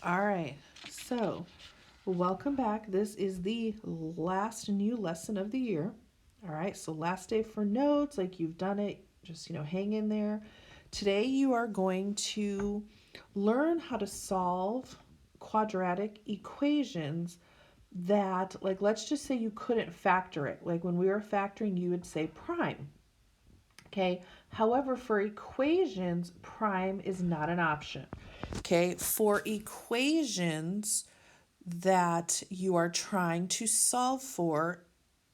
All right, so welcome back. This is the last new lesson of the year. All right, so last day for notes, like you've done it, just, hang in there. Today you are going to learn how to solve quadratic equations that, like, let's just say you couldn't factor it. Like when we were factoring, you would say prime. Okay, however, for equations, prime is not an option. Okay, for equations that you are trying to solve for,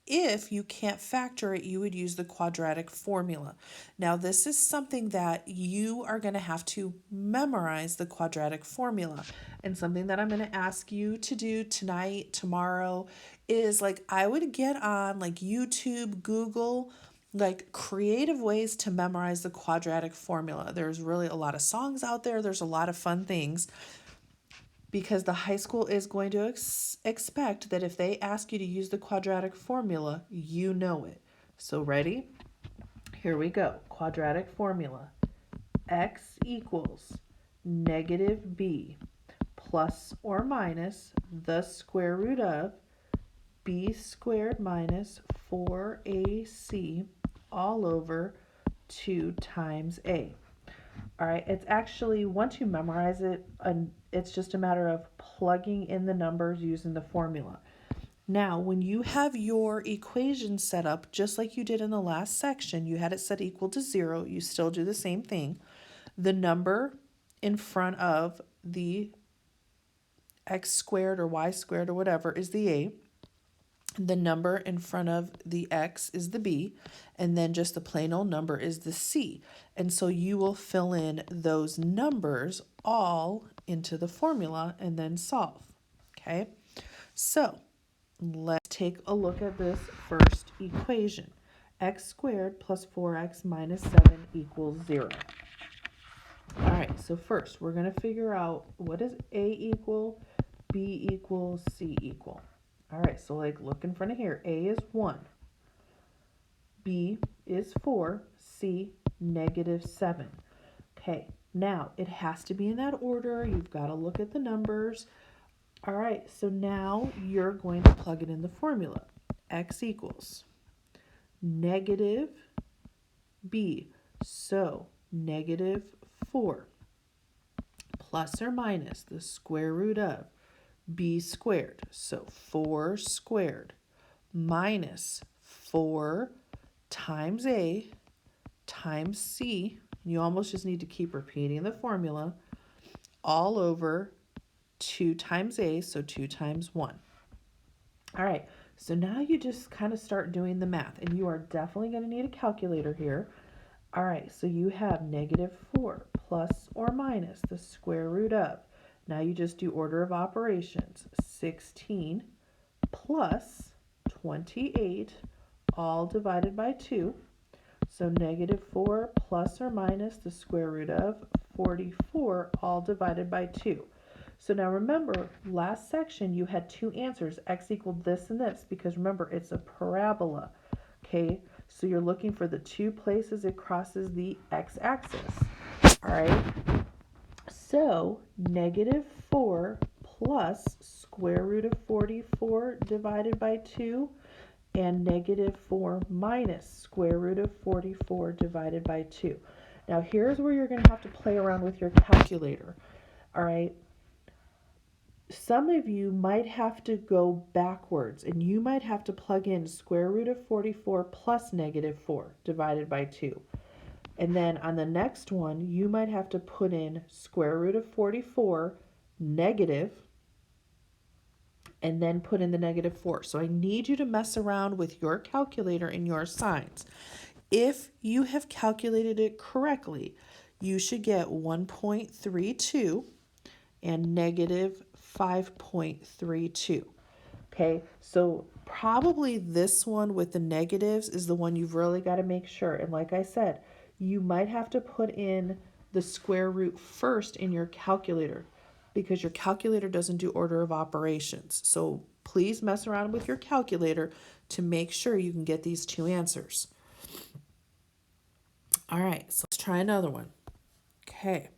if you can't factor it, you would use the quadratic formula. Now, this is something that you are going to have to memorize the quadratic formula. And something that I'm going to ask you to do tonight, tomorrow, is like I would get on like YouTube, Google, like creative ways to memorize the quadratic formula. There's really a lot of songs out there, there's a lot of fun things because the high school is going to expect that if they ask you to use the quadratic formula, you know it. So ready? Here we go. Quadratic formula. X equals negative b plus or minus the square root of b squared minus 4ac all over 2 times a. All right, it's actually, once you memorize it, it's just a matter of plugging in the numbers using the formula. Now, when you have your equation set up, just like you did in the last section, you had it set equal to 0, you still do the same thing. The number in front of the x squared or y squared or whatever is the a. The number in front of the x is the b, and then just the plain old number is the c. And so you will fill in those numbers all into the formula and then solve. Okay, so let's take a look at this first equation. X squared plus 4x minus 7 equals 0. All right, so first we're going to figure out what does a equal, b equal, c equal. All right, so like look in front of here. A is 1. B is 4. C, negative 7. Okay, now it has to be in that order. You've got to look at the numbers. All right, so now you're going to plug it in the formula. X equals negative B. So negative 4 plus or minus the square root of b squared, so 4 squared, minus 4 times a times c, you almost just need to keep repeating the formula, all over 2 times a, so 2 times 1. All right, so now you just kind of start doing the math, and you are definitely going to need a calculator here. All right, so you have negative 4 plus or minus the square root of. Now you just do order of operations. 16 plus 28 all divided by 2. So negative 4 plus or minus the square root of 44 all divided by 2. So now remember, last section you had two answers, x equaled this and this, because remember it's a parabola. Okay, so you're looking for the two places it crosses the x-axis. All right, so negative 4 plus square root of 44 divided by 2, and negative 4 minus square root of 44 divided by 2. Now here's where you're going to have to play around with your calculator. All right, some of you might have to go backwards, and you might have to plug in square root of 44 plus negative 4 divided by 2. And then on the next one, you might have to put in square root of 44 negative, and then put in the negative 4. So I need you to mess around with your calculator and your signs. If you have calculated it correctly, you should get 1.32 and negative 5.32. Okay, so probably this one with the negatives is the one you've really got to make sure. And like I said, you might have to put in the square root first in your calculator because your calculator doesn't do order of operations. So please mess around with your calculator to make sure you can get these two answers. All right, so let's try another one. Okay,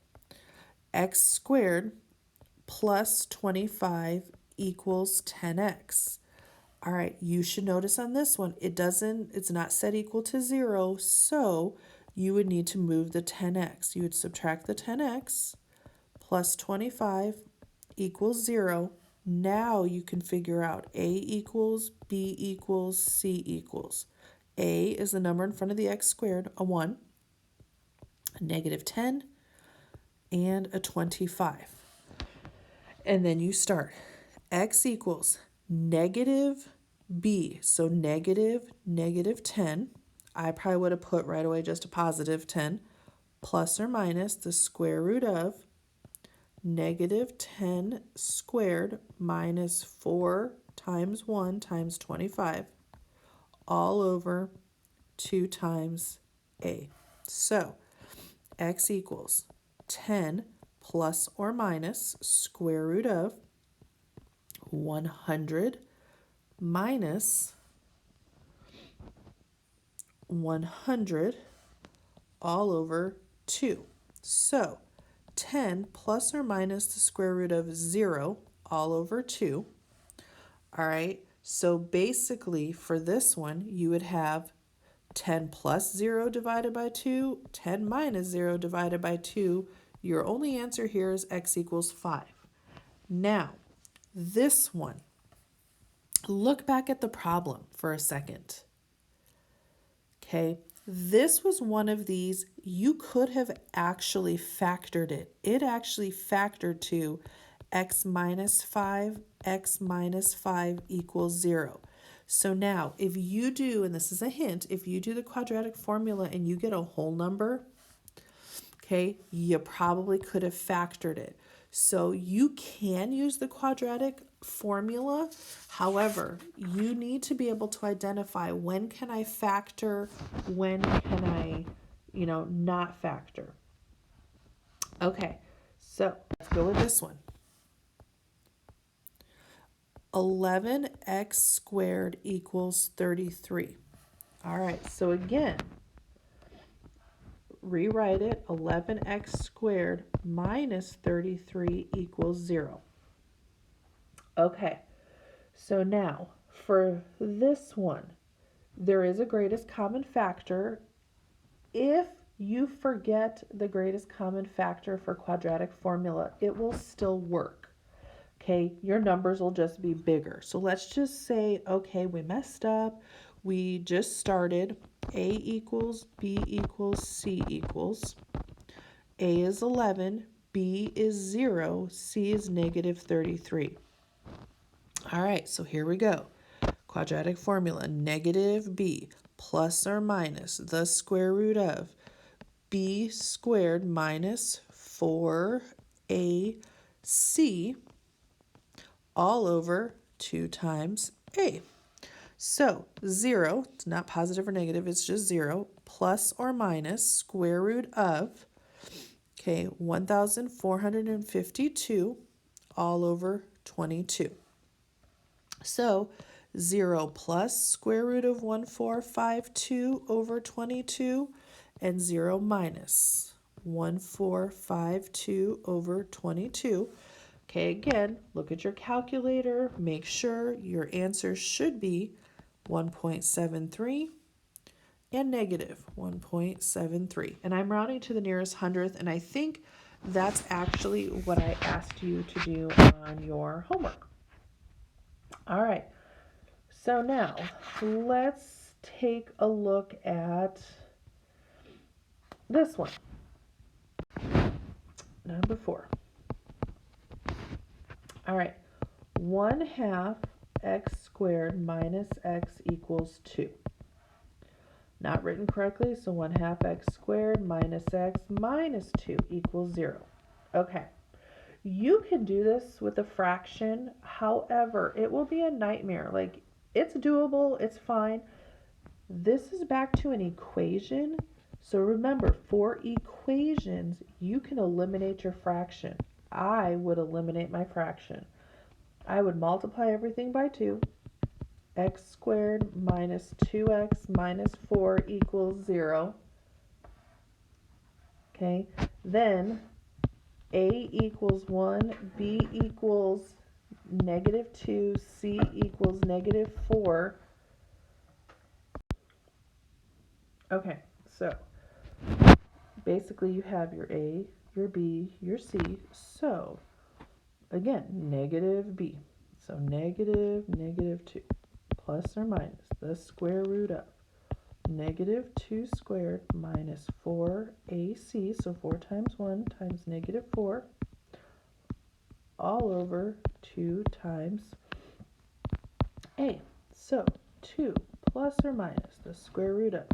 x squared plus 25 equals 10x. All right, you should notice on this one, it's not set equal to 0, so you would need to move the 10x. You would subtract the 10x plus 25 equals 0. Now you can figure out A equals, B equals, C equals. A is the number in front of the x squared, a 1, a negative 10, and a 25. And then you start. X equals negative B, so negative 10. I probably would have put right away just a positive 10, plus or minus the square root of negative 10 squared minus 4 times 1 times 25, all over 2 times A. So x equals 10 plus or minus square root of 100 minus 100 all over 2. So 10 plus or minus the square root of 0 all over 2. All right, so basically for this one, you would have 10 plus 0 divided by 2, 10 minus 0 divided by 2. Your only answer here is x equals 5. Now, this one, look back at the problem for a second. Okay, this was one of these, you could have actually factored it. It actually factored to x minus 5 equals 0. So now if you do, and this is a hint, if you do the quadratic formula and you get a whole number, okay, you probably could have factored it. So you can use the quadratic formula. However, you need to be able to identify when can I factor, when can I, not factor. Okay, so let's go with this one. 11x squared equals 33. All right, so again, rewrite it. 11x squared minus 33 equals 0. Okay, so now for this one, there is a greatest common factor. If you forget the greatest common factor for quadratic formula, it will still work. Okay, your numbers will just be bigger. So let's just say, okay, we messed up. We just started. A equals, B equals, C equals. A is 11, B is 0, C is negative 33. All right, so here we go. Quadratic formula, negative B plus or minus the square root of B squared minus 4AC all over 2 times A. So 0, it's not positive or negative, it's just 0, plus or minus square root of, 1,452 all over 22. So 0 plus square root of 1452 over 22, and 0 minus 1452 over 22. Okay, again, look at your calculator. Make sure your answer should be 1.73 and negative 1.73. And I'm rounding to the nearest hundredth, and I think that's actually what I asked you to do on your homework. All right, so now let's take a look at this one. Number 4. All right, 1/2 x squared minus x equals 2. Not written correctly, so 1/2 x squared minus x minus 2 equals 0. Okay, you can do this with a fraction. However, it will be a nightmare. Like, it's doable, it's fine. This is back to an equation. So remember, for equations, you can eliminate your fraction. I would eliminate my fraction. I would multiply everything by 2. X squared minus 2x minus 4 equals 0. Okay, then A equals 1, B equals -2, C equals -4. Okay, so basically you have your A, your B, your C. So again, -b. So -2 plus or minus the square root of -2 squared minus 4ac, so 4 times 1 times -4, all over 2 times a. So 2 plus or minus the square root of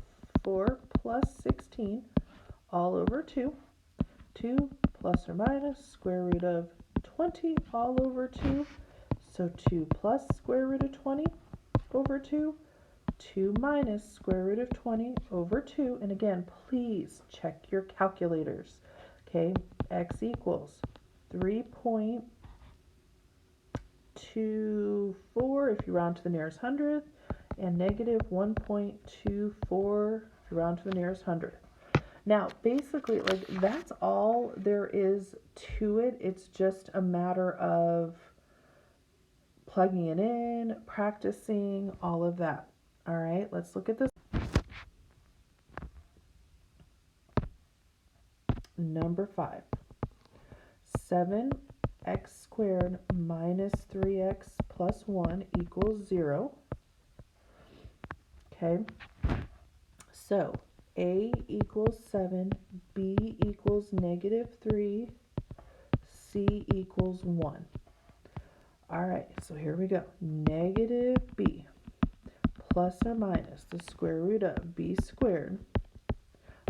4 plus 16, all over 2. 2 plus or minus square root of 20, all over 2. So 2 plus square root of 20 over 2. 2 minus square root of 20 over 2. And again, please check your calculators. Okay, x equals 3.24 if you round to the nearest hundredth, and -1.24 if you round to the nearest hundredth. Now, basically, like, that's all there is to it. It's just a matter of plugging it in, practicing, all of that. All right, let's look at this. Number 5. 7x squared minus 3x plus 1 equals 0. Okay, so A equals 7, B equals -3, C equals 1. All right, so here we go. -b plus or minus the square root of b squared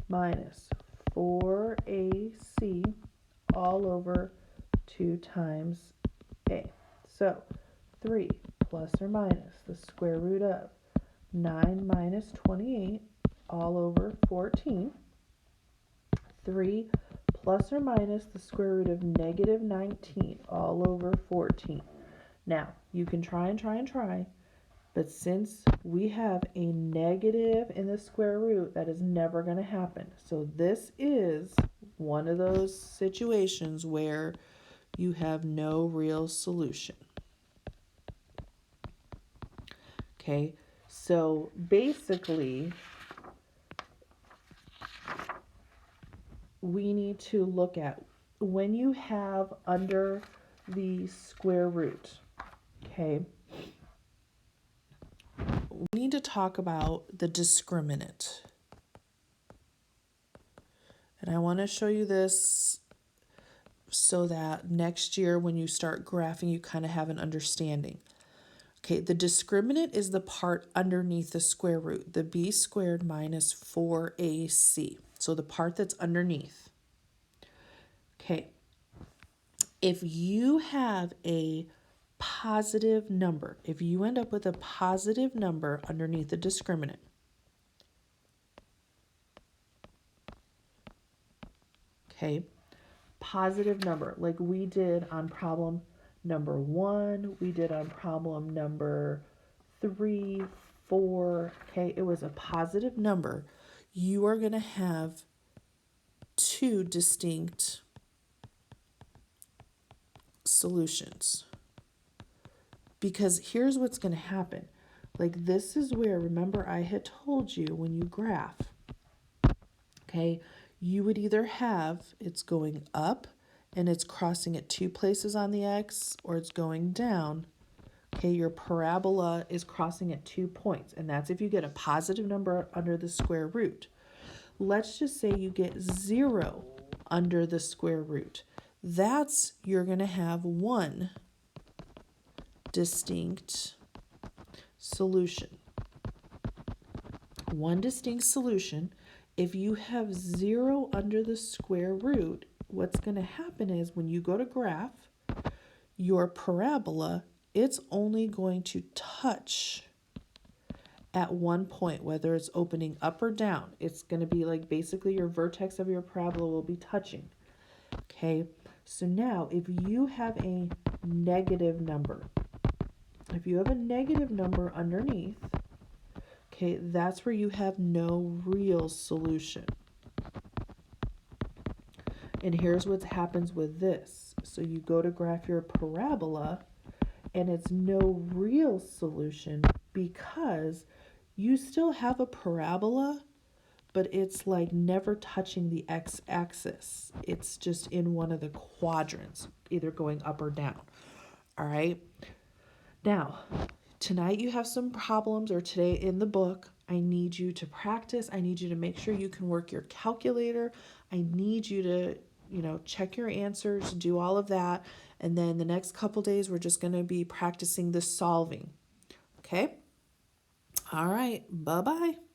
minus 4ac all over 2 times a. So 3 plus or minus the square root of 9 minus 28 all over 14. 3 plus or minus the square root of -19 all over 14. Now, you can try and try, but since we have a negative in the square root, that is never going to happen. So this is one of those situations where you have no real solution. Okay, so basically, we need to look at when you have under the square root, okay, we need to talk about the discriminant. And I want to show you this so that next year when you start graphing, you kind of have an understanding. Okay, the discriminant is the part underneath the square root, the b squared minus 4ac. So the part that's underneath. Okay, if you have a positive number, if you end up with a positive number underneath the discriminant, okay, positive number, like we did on problem number 1, we did on problem number 3, 4, okay, it was a positive number. You are going to have two distinct solutions. Because here's what's going to happen. Like, this is where, remember, I had told you when you graph, okay, you would either have it's going up and it's crossing at 2 places on the x, or it's going down. Okay, your parabola is crossing at 2 points, and that's if you get a positive number under the square root. Let's just say you get 0 under the square root. That's, you're going to have one distinct solution. One distinct solution. If you have 0 under the square root, what's going to happen is when you go to graph your parabola, it's only going to touch at one point, whether it's opening up or down. It's going to be like basically your vertex of your parabola will be touching. Okay, so now if you have a negative number, underneath, okay, that's where you have no real solution. And here's what happens with this. So you go to graph your parabola, and it's no real solution because you still have a parabola, but it's like never touching the x-axis. It's just in one of the quadrants, either going up or down. All right. Now, tonight you have some problems, or today in the book, I need you to practice. I need you to make sure you can work your calculator. I need you to, check your answers, do all of that. And then the next couple days, we're just going to be practicing the solving. Okay? All right. Bye-bye.